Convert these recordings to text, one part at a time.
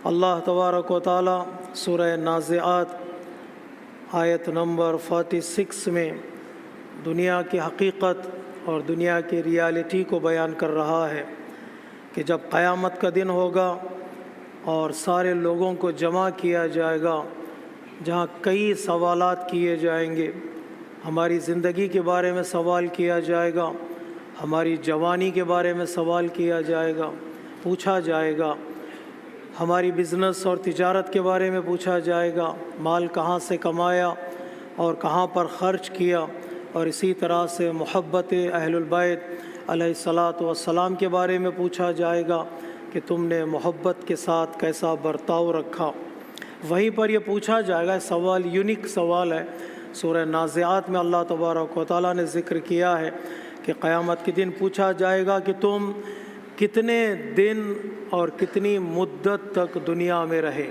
اللہ تبارک و تعالی سورہ نازعات آیت نمبر 46 میں دنیا کی حقیقت اور دنیا کی ریالٹی کو بیان کر رہا ہے کہ جب قیامت کا دن ہوگا اور سارے لوگوں کو جمع کیا جائے گا، جہاں کئی سوالات کیے جائیں گے۔ ہماری زندگی کے بارے میں سوال کیا جائے گا، ہماری جوانی کے بارے میں سوال کیا جائے گا، پوچھا جائے گا، ہماری بزنس اور تجارت کے بارے میں پوچھا جائے گا، مال کہاں سے کمایا اور کہاں پر خرچ کیا، اور اسی طرح سے محبت اہل البیت علیہ الصلاۃ والسلام کے بارے میں پوچھا جائے گا کہ تم نے محبت کے ساتھ کیسا برتاؤ رکھا۔ وہیں پر یہ پوچھا جائے گا، سوال یونیک سوال ہے۔ سورہ نازعات میں اللہ تبارک و تعالیٰ نے ذکر کیا ہے کہ قیامت کے دن پوچھا جائے گا کہ تم کتنے دن اور کتنی مدت تک دنیا میں رہے۔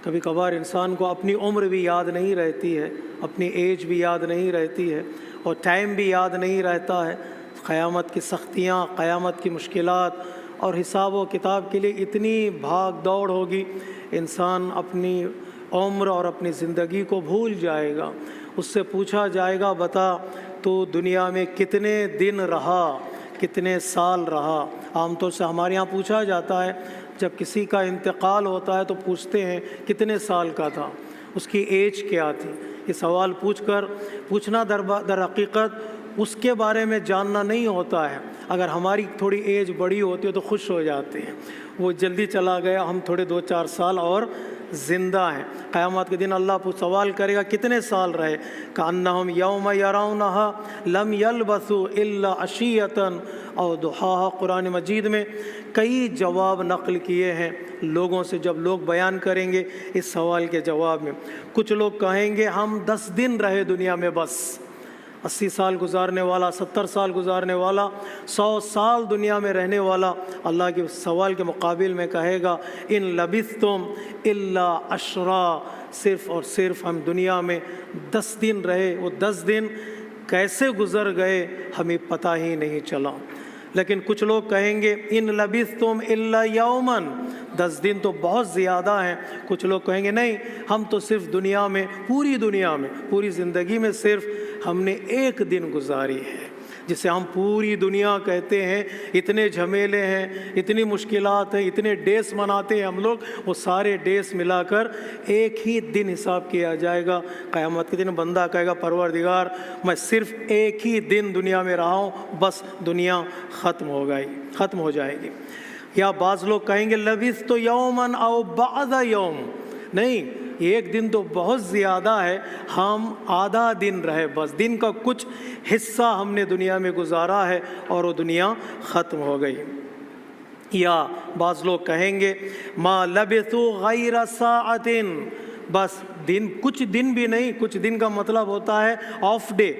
کبھی کبھار انسان کو اپنی عمر بھی یاد نہیں رہتی ہے، اپنی ایج بھی یاد نہیں رہتی ہے، اور ٹائم بھی یاد نہیں رہتا ہے۔ قیامت کی سختیاں، قیامت کی مشکلات اور حساب و کتاب کے لیے اتنی بھاگ دوڑ ہوگی، انسان اپنی عمر اور اپنی زندگی کو بھول جائے گا۔ اس سے پوچھا جائے گا، بتا تو دنیا میں کتنے دن رہا، کتنے سال رہا۔ عام طور سے ہمارے یہاں پوچھا جاتا ہے، جب کسی کا انتقال ہوتا ہے تو پوچھتے ہیں کتنے سال کا تھا، اس کی ایج کیا تھی۔ یہ سوال پوچھنا در حقیقت اس کے بارے میں جاننا نہیں ہوتا ہے۔ اگر ہماری تھوڑی ایج بڑی ہوتی ہے تو خوش ہو جاتے ہیں، وہ جلدی چلا گیا، ہم تھوڑے 2-4 سال اور زندہ ہیں۔ قیامت کے دن اللہ سوال کرے گا کتنے سال رہے، کأنہم یوم یرونہا لم یلبثوا الا عشیۃ او ضحاہا۔ قرآن مجید میں کئی جواب نقل کیے ہیں لوگوں سے، جب لوگ بیان کریں گے اس سوال کے جواب میں۔ کچھ لوگ کہیں گے ہم 10 دن رہے دنیا میں، بس 80 سال گزارنے والا، 70 سال گزارنے والا، 100 سال دنیا میں رہنے والا اللہ کے سوال کے مقابل میں کہے گا ان لبثتم الا عشرا، صرف اور صرف ہم دنیا میں 10 دن رہے۔ وہ 10 دن کیسے گزر گئے ہمیں پتہ ہی نہیں چلا۔ لیکن کچھ لوگ کہیں گے ان لبثتم الا یوما، 10 دن تو بہت زیادہ ہیں۔ کچھ لوگ کہیں گے نہیں، ہم تو صرف دنیا میں، پوری زندگی میں صرف ہم نے 1 دن گزاری ہے، جسے ہم پوری دنیا کہتے ہیں۔ اتنے جھمیلے ہیں، اتنی مشکلات ہیں، اتنے ڈیز مناتے ہیں ہم لوگ، وہ سارے ڈیز ملا کر 1 ہی دن حساب کیا جائے گا۔ قیامت کے دن بندہ کہے گا پروردگار میں صرف 1 ہی دن دنیا میں رہا ہوں، بس دنیا ختم ہو جائے گی۔ یا بعض لوگ کہیں گے لبثت یوما او بعض یوم، نہیں، 1 دن تو بہت زیادہ ہے، ہم آدھا دن رہے، بس دن کا کچھ حصہ ہم نے دنیا میں گزارا ہے اور وہ دنیا ختم ہو گئی۔ یا بعض لوگ کہیں گے ما لبثوا غیر ساعۃ، بس دن، کچھ دن بھی نہیں۔ کچھ دن کا مطلب ہوتا ہے آف ڈے،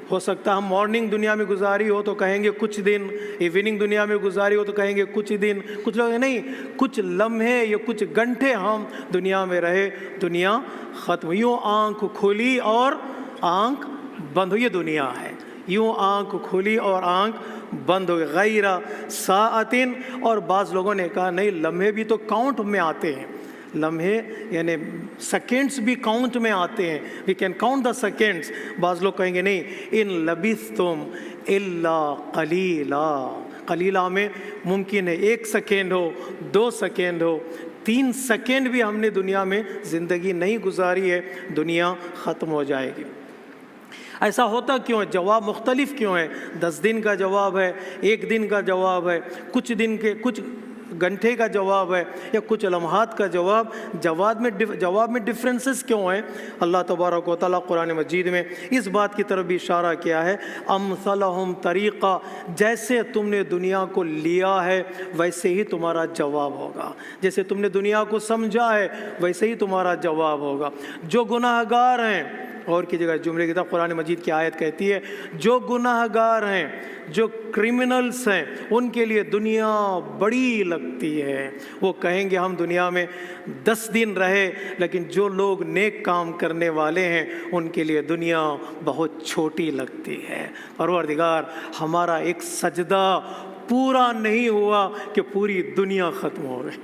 ہو سکتا ہے ہم مارننگ دنیا میں گزاری ہو تو کہیں گے کچھ دن، ایوننگ دنیا میں گزاری ہو تو کہیں گے کچھ دن۔ کچھ لوگ نہیں، کچھ لمحے یا کچھ گھنٹے ہم دنیا میں رہے، دنیا ختم۔ یوں آنکھ کھلی اور آنکھ بند ہوئی، یہ دنیا ہے۔ یوں آنکھ کھلی اور آنکھ بند ہو گئی، غیر ساعۃ۔ اور بعض لوگوں نے کہا نہیں، لمحے بھی تو کاؤنٹ میں آتے ہیں، لمحے یعنی سیکنڈز بھی کاؤنٹ میں آتے ہیں، we can count the seconds. بعض لوگ کہیں گے نہیں، ان لبثتم الا قلیلا، قلیلا میں ممکن ہے 1 سیکنڈ ہو، 2 سیکنڈ ہو، 3 سیکنڈ بھی ہم نے دنیا میں زندگی نہیں گزاری ہے، دنیا ختم ہو جائے گی۔ ایسا ہوتا کیوں ہے؟ جواب مختلف کیوں ہے؟ 10 دن کا جواب ہے، 1 دن کا جواب ہے، کچھ گھنٹے کا جواب ہے، یا کچھ لمحات کا جواب میں ڈفرینسز کیوں ہیں؟ اللہ تبارک و تعالیٰ قرآن مجید میں اس بات کی طرف بھی اشارہ کیا ہے، امثلہم طریقہ، جیسے تم نے دنیا کو لیا ہے ویسے ہی تمہارا جواب ہوگا، جیسے تم نے دنیا کو سمجھا ہے ویسے ہی تمہارا جواب ہوگا۔ جو گناہ گار ہیں، اور کی جگہ جملے کی طرف قرآن مجید کی آیت کہتی ہے جو گناہ گار ہیں، جو کرمنلز ہیں، ان کے لیے دنیا بڑی لگتی ہے۔ وہ کہیں گے ہم دنیا میں 10 دن رہے، لیکن جو لوگ نیک کام کرنے والے ہیں ان کے لیے دنیا بہت چھوٹی لگتی ہے۔ پروردگار ہمارا ایک سجدہ پورا نہیں ہوا کہ پوری دنیا ختم ہو گئی،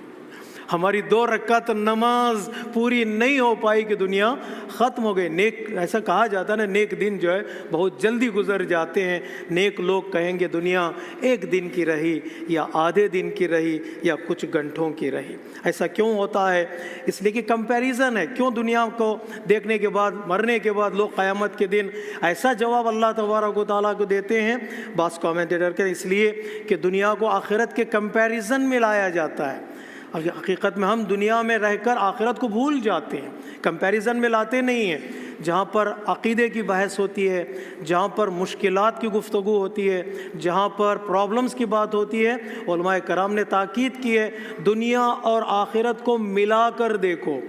ہماری 2 رکعت نماز پوری نہیں ہو پائی کہ دنیا ختم ہو گئی۔ نیک ایسا کہا جاتا ہے نا، نیک دن جو ہے بہت جلدی گزر جاتے ہیں۔ نیک لوگ کہیں گے دنیا 1 دن کی رہی یا آدھے دن کی رہی یا کچھ گھنٹوں کی رہی۔ ایسا کیوں ہوتا ہے؟ اس لیے کہ کمپیریزن ہے۔ کیوں دنیا کو دیکھنے کے بعد، مرنے کے بعد لوگ قیامت کے دن ایسا جواب اللہ تبارک و تعالیٰ کو دیتے ہیں؟ بعض کامنٹیٹر کے اس لیے کہ دنیا کو آخرت کے کمپیریزن میں لایا جاتا ہے۔ حقیقت میں ہم دنیا میں رہ کر آخرت کو بھول جاتے ہیں، کمپیریزن میں لاتے نہیں ہیں۔ جہاں پر عقیدے کی بحث ہوتی ہے، جہاں پر مشکلات کی گفتگو ہوتی ہے، جہاں پر پرابلمز کی بات ہوتی ہے، علماء کرام نے تاکید کی ہے دنیا اور آخرت کو ملا کر دیکھو۔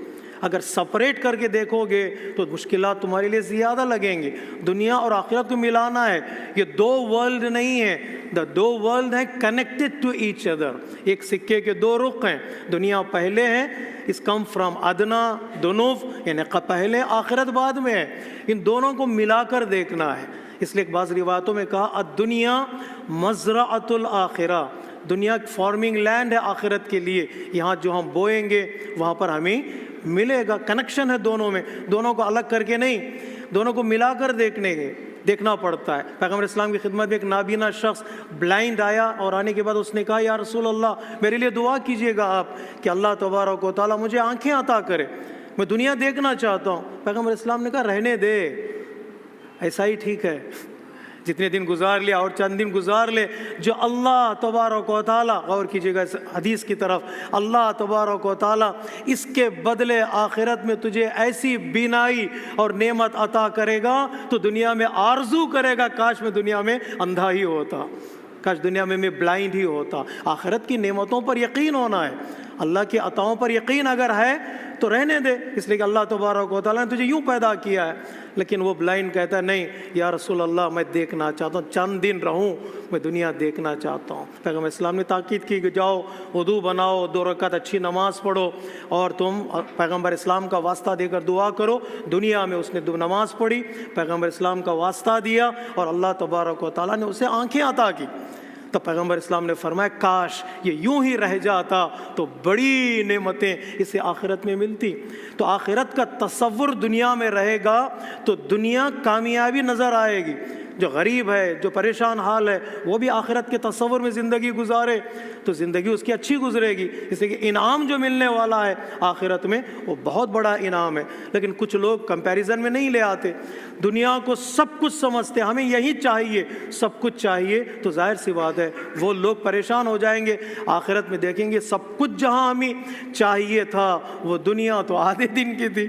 اگر سپریٹ کر کے دیکھو گے تو مشکلات تمہارے لیے زیادہ لگیں گے۔ دنیا اور آخرت کو ملانا ہے، یہ 2 ورلڈ نہیں ہیں، the 2 world ہیں connected to each other۔ ایک سکے کے 2 رخ ہیں۔ دنیا پہلے ہے، اس کم فرام ادنا دنوف، یعنی پہلے، آخرت بعد میں ہے۔ ان دونوں کو ملا کر دیکھنا ہے۔ اس لیے بعض روایتوں میں کہا الدنیا مزرعۃ الآخرہ، دنیا فارمنگ لینڈ ہے آخرت کے لیے، یہاں جو ہم بوئیں گے وہاں پر ہمیں ملے گا۔ کنیکشن ہے دونوں میں، دونوں کو الگ کر کے نہیں، دونوں کو ملا کر دیکھنا پڑتا ہے۔ پیغمبر اسلام کی خدمت میں ایک نابینا شخص بلائنڈ آیا، اور آنے کے بعد اس نے کہا یا رسول اللہ میرے لیے دعا کیجیے گا آپ کہ اللہ تبارک و تعالیٰ مجھے آنکھیں عطا کرے، میں دنیا دیکھنا چاہتا ہوں۔ پیغمبر اسلام نے کہا رہنے دے، ایسا ہی ٹھیک ہے، جتنے دن گزار لیا اور چند دن گزار لے۔ جو اللہ تبارک و تعالیٰ، غور کیجیے گا اس حدیث کی طرف، اللہ تبارک و تعالیٰ اس کے بدلے آخرت میں تجھے ایسی بینائی اور نعمت عطا کرے گا تو دنیا میں آرزو کرے گا کاش میں دنیا میں اندھا ہی ہوتا، کاش دنیا میں بلائنڈ ہی ہوتا۔ آخرت کی نعمتوں پر یقین ہونا ہے، اللہ کی عطاؤں پر یقین اگر ہے تو رہنے دے، اس لیے کہ اللہ تبارک و تعالیٰ نے تجھے یوں پیدا کیا ہے۔ لیکن وہ بلائنڈ کہتا ہے نہیں یا رسول اللہ میں دیکھنا چاہتا ہوں، چند دن رہوں، میں دنیا دیکھنا چاہتا ہوں۔ پیغمبر اسلام نے تاکید کی کہ جاؤ وضو بناؤ، 2 رکعت اچھی نماز پڑھو، اور تم پیغمبر اسلام کا واسطہ دے کر دعا کرو۔ دنیا میں اس نے نماز پڑھی، پیغمبر اسلام کا واسطہ دیا، اور اللہ تبارک و تعالیٰ نے اسے آنکھیں عطا کی۔ تو پیغمبر اسلام نے فرمایا کاش یہ یوں ہی رہ جاتا تو بڑی نعمتیں اسے آخرت میں ملتی۔ تو آخرت کا تصور دنیا میں رہے گا تو دنیا کامیابی نظر آئے گی۔ جو غریب ہے، جو پریشان حال ہے، وہ بھی آخرت کے تصور میں زندگی گزارے تو زندگی اس کی اچھی گزرے گی، اس لیے کہ انعام جو ملنے والا ہے آخرت میں وہ بہت بڑا انعام ہے۔ لیکن کچھ لوگ کمپیریزن میں نہیں لے آتے، دنیا کو سب کچھ سمجھتے، ہمیں یہی چاہیے، سب کچھ چاہیے، تو ظاہر سی بات ہے وہ لوگ پریشان ہو جائیں گے۔ آخرت میں دیکھیں گے سب کچھ جہاں ہمیں چاہیے تھا وہ دنیا تو آدھے دن کی تھی،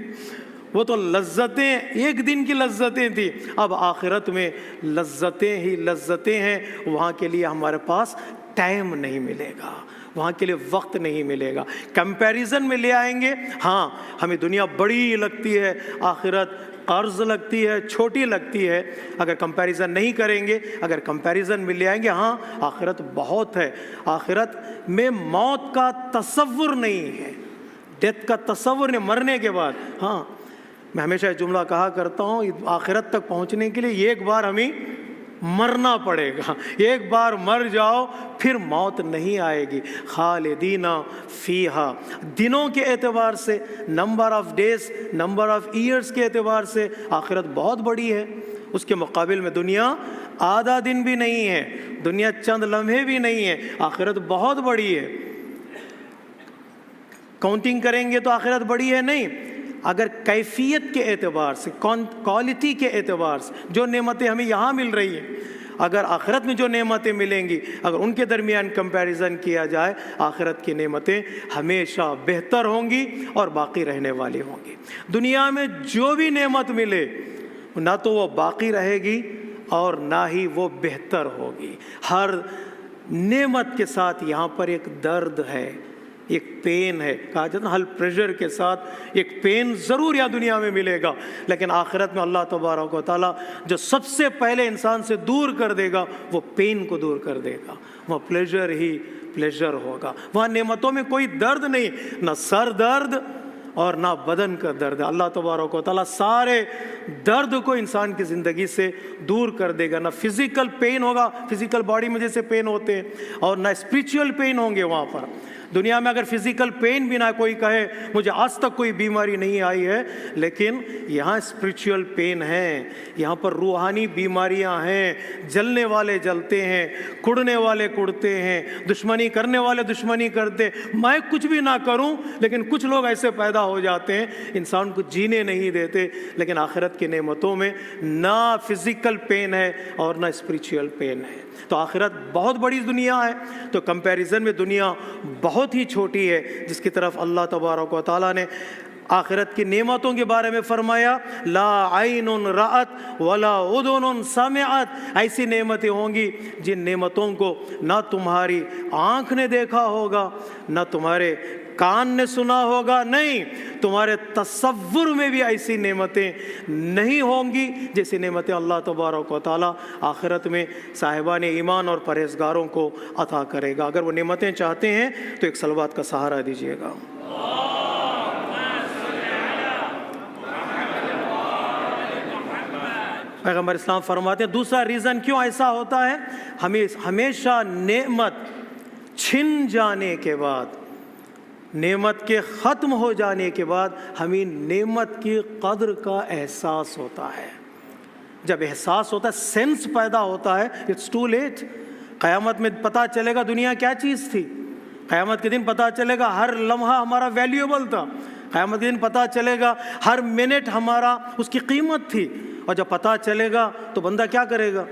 وہ تو لذتیں 1 دن کی لذتیں تھیں، اب آخرت میں لذتیں ہی لذتیں ہیں۔ وہاں کے لیے ہمارے پاس ٹائم نہیں ملے گا، وہاں کے لیے وقت نہیں ملے گا۔ کمپیریزن میں لے آئیں گے، ہاں ہمیں دنیا بڑی لگتی ہے، آخرت قرض لگتی ہے، چھوٹی لگتی ہے۔ اگر کمپیریزن نہیں کریں گے، اگر کمپیریزن میں لے آئیں گے، ہاں آخرت بہت ہے، آخرت میں موت کا تصور نہیں ہے، ڈیتھ کا تصور نہیں، مرنے کے بعد۔ ہاں میں ہمیشہ یہ جملہ کہا کرتا ہوں، آخرت تک پہنچنے کے لیے ایک بار ہمیں مرنا پڑے گا، ایک بار مر جاؤ پھر موت نہیں آئے گی۔ خالدین فیہا، دنوں کے اعتبار سے، number of days, number of years کے اعتبار سے آخرت بہت بڑی ہے۔ اس کے مقابل میں دنیا آدھا دن بھی نہیں ہے، دنیا چند لمحے بھی نہیں ہے، آخرت بہت بڑی ہے۔ کاؤنٹنگ کریں گے تو آخرت بڑی ہے نہیں، اگر کیفیت کے اعتبار سے، کوالٹی کے اعتبار سے جو نعمتیں ہمیں یہاں مل رہی ہیں، اگر آخرت میں جو نعمتیں ملیں گی اگر ان کے درمیان کمپیریزن کیا جائے، آخرت کی نعمتیں ہمیشہ بہتر ہوں گی اور باقی رہنے والی ہوں گی۔ دنیا میں جو بھی نعمت ملے نہ تو وہ باقی رہے گی اور نہ ہی وہ بہتر ہوگی۔ ہر نعمت کے ساتھ یہاں پر ایک درد ہے، ایک پین ہے، کہا جاتا ہے ہر پریشر کے ساتھ ایک پین ضرور یہاں دنیا میں ملے گا، لیکن آخرت میں اللہ تبارک و تعالیٰ جو سب سے پہلے انسان سے دور کر دے گا وہ پین کو دور کر دے گا، وہ پلیزر ہی پلیزر ہوگا۔ وہاں نعمتوں میں کوئی درد نہیں، نہ سر درد اور نہ بدن کا درد ہے۔ اللہ تبارک و تعالیٰ سارے درد کو انسان کی زندگی سے دور کر دے گا، نہ فزیکل پین ہوگا، فزیکل باڈی میں جیسے پین ہوتے ہیں، اور نہ اسپریچول پین ہوں گے وہاں پر، دنیا میں اگر فزیکل پین بھی نہ کوئی کہے مجھے آج تک کوئی بیماری نہیں آئی ہے، لیکن یہاں اسپرچول پین ہے، یہاں پر روحانی بیماریاں ہیں، جلنے والے جلتے ہیں، کڑنے والے کڑتے ہیں، دشمنی کرنے والے دشمنی کرتے، میں کچھ بھی نہ کروں لیکن کچھ لوگ ایسے پیدا ہو جاتے ہیں انسان کو جینے نہیں دیتے۔ لیکن آخرت کی نعمتوں میں نہ فزیکل پین ہے اور نہ اسپرچول پین ہے۔ تو آخرت بہت بڑی دنیا ہے، تو کمپیریزن میں دنیا بہت ہی چھوٹی ہے، جس کی طرف اللہ تبارک و تعالیٰ نے آخرت کی نعمتوں کے بارے میں فرمایا لا عین رأت ولا اذن سمعت، ایسی نعمتیں ہوں گی جن نعمتوں کو نہ تمہاری آنکھ نے دیکھا ہوگا، نہ تمہارے کان نے سنا ہوگا، نہیں تمہارے تصور میں بھی ایسی نعمتیں نہیں ہوں گی جیسی نعمتیں اللہ تبارک و تعالیٰ آخرت میں صاحبان ایمان اور پرہیزگاروں کو عطا کرے گا۔ اگر وہ نعمتیں چاہتے ہیں تو ایک صلوات کا سہارا دیجیے گا۔ پیغمبر اسلام فرماتے ہیں دوسرا ریزن کیوں ایسا ہوتا ہے، ہمیشہ نعمت چھن جانے کے بعد، نعمت کے ختم ہو جانے کے بعد ہمیں نعمت کی قدر کا احساس ہوتا ہے۔ جب احساس ہوتا ہے، سینس پیدا ہوتا ہے، اٹس ٹو لیٹ۔ قیامت میں پتہ چلے گا دنیا کیا چیز تھی، قیامت کے دن پتہ چلے گا ہر لمحہ ہمارا ویلیوبل تھا، قیامت کے دن پتہ چلے گا ہر منٹ ہمارا اس کی قیمت تھی۔ اور جب پتہ چلے گا تو بندہ کیا کرے گا؟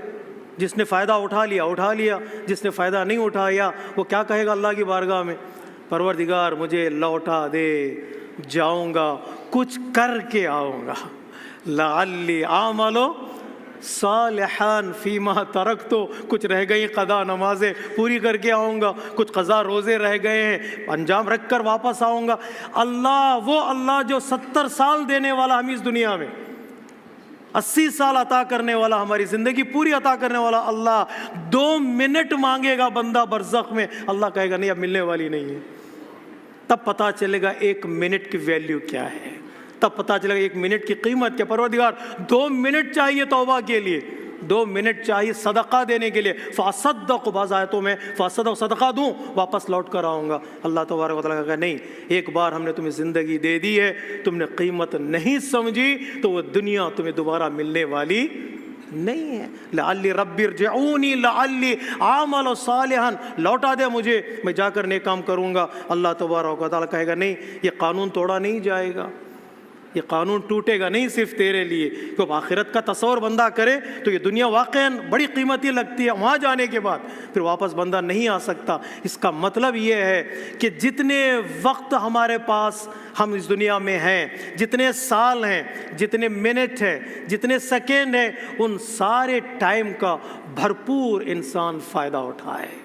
جس نے فائدہ اٹھا لیا، جس نے فائدہ نہیں اٹھایا وہ کیا کہے گا اللہ کی بارگاہ میں؟ پروردگار مجھے لوٹا دے، جاؤں گا کچھ کر کے آؤں گا، لعلی اعمل صالحا فیما ترکت، کچھ رہ گئی قضا نمازیں پوری کر کے آؤں گا، کچھ قضا روزے رہ گئے ہیں انجام رکھ کر واپس آؤں گا۔ اللہ، وہ اللہ جو 70 سال دینے والا ہمیں اس دنیا میں، 80 سال عطا کرنے والا، ہماری زندگی پوری عطا کرنے والا اللہ 2 منٹ مانگے گا بندہ برزخ میں، اللہ کہے گا نہیں اب ملنے والی نہیں ہے۔ تب پتہ چلے گا 1 منٹ کی ویلیو کیا ہے، تب پتہ چلے گا 1 منٹ کی قیمت کیا۔ پروردگار 2 منٹ چاہیے توبہ کے لیے، 2 منٹ چاہیے صدقہ دینے کے لیے، فاصدق، بعض آیتوں میں فاصدق، صدقہ دوں واپس لوٹ کر آؤں گا۔ اللہ تبارک و تعالیٰ کہا نہیں، ایک بار ہم نے تمہیں زندگی دے دی ہے، تم نے قیمت نہیں سمجھی تو وہ دنیا تمہیں دوبارہ ملنے والی نہیں ہے۔ لعلی ربی ارجعونی لعلی اعمل صالحا، لوٹا دے مجھے، میں جا کر نیک کام کروں گا۔ اللہ تبارک و تعالیٰ کہے گا نہیں، یہ قانون توڑا نہیں جائے گا، یہ قانون ٹوٹے گا نہیں صرف تیرے لیے۔ کیونکہ آخرت کا تصور بندہ کرے تو یہ دنیا واقعاً بڑی قیمتی لگتی ہے، وہاں جانے کے بعد پھر واپس بندہ نہیں آ سکتا۔ اس کا مطلب یہ ہے کہ جتنے وقت ہمارے پاس ہم اس دنیا میں ہیں، جتنے سال ہیں، جتنے منٹ ہیں، جتنے سیکنڈ ہیں، ان سارے ٹائم کا بھرپور انسان فائدہ اٹھائے۔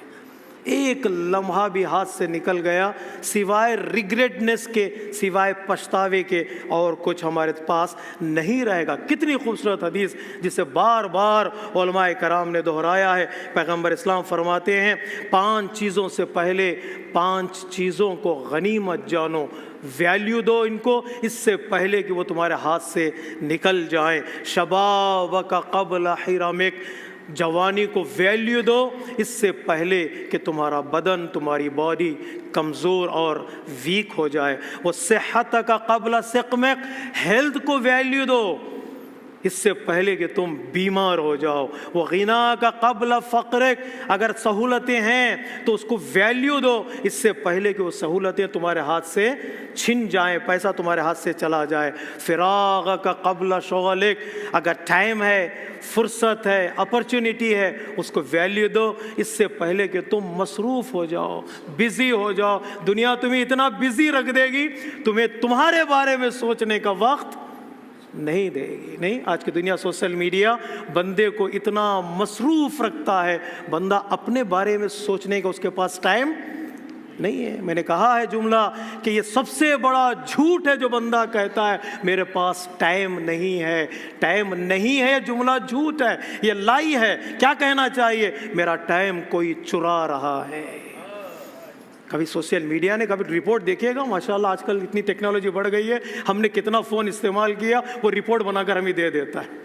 ایک لمحہ بھی ہاتھ سے نکل گیا سوائے ریگریٹنس کے، سوائے پچھتاوے کے، اور کچھ ہمارے پاس نہیں رہے گا۔ کتنی خوبصورت حدیث جسے بار بار علماء کرام نے دہرایا ہے۔ پیغمبر اسلام فرماتے ہیں 5 چیزوں سے پہلے 5 چیزوں کو غنیمت جانو، ویلیو دو ان کو اس سے پہلے کہ وہ تمہارے ہاتھ سے نکل جائیں۔ شبابک قبل حرمک، جوانی کو ویلیو دو اس سے پہلے کہ تمہارا بدن، تمہاری باڈی کمزور اور ویک ہو جائے۔ وہ صحت کا قبل سقمک، ہیلتھ کو ویلیو دو اس سے پہلے کہ تم بیمار ہو جاؤ۔ وہ غنا کا قبل فقرک، اگر سہولتیں ہیں تو اس کو ویلیو دو اس سے پہلے کہ وہ سہولتیں تمہارے ہاتھ سے چھن جائیں، پیسہ تمہارے ہاتھ سے چلا جائے۔ فراغ کا قبل شغلک، اگر ٹائم ہے، فرصت ہے، اپرچونٹی ہے، اس کو ویلیو دو اس سے پہلے کہ تم مصروف ہو جاؤ، بزی ہو جاؤ۔ دنیا تمہیں اتنا بزی رکھ دے گی، تمہیں تمہارے بارے میں سوچنے کا وقت نہیں دے گی۔ نہیں، آج کی دنیا سوشل میڈیا بندے کو اتنا مصروف رکھتا ہے، بندہ اپنے بارے میں سوچنے کا اس کے پاس ٹائم نہیں ہے۔ میں نے کہا ہے جملہ کہ یہ سب سے بڑا جھوٹ ہے جو بندہ کہتا ہے میرے پاس ٹائم نہیں ہے۔ ٹائم نہیں ہے جملہ جھوٹ ہے، یہ لائی ہے۔ کیا کہنا چاہیے؟ میرا ٹائم کوئی چرا رہا ہے۔ کبھی سوشل میڈیا نے کبھی رپورٹ دیکھیے گا، ماشاءاللہ آج کل اتنی ٹیکنالوجی بڑھ گئی ہے، ہم نے کتنا فون استعمال کیا وہ رپورٹ بنا کر ہمیں دے دیتا ہے۔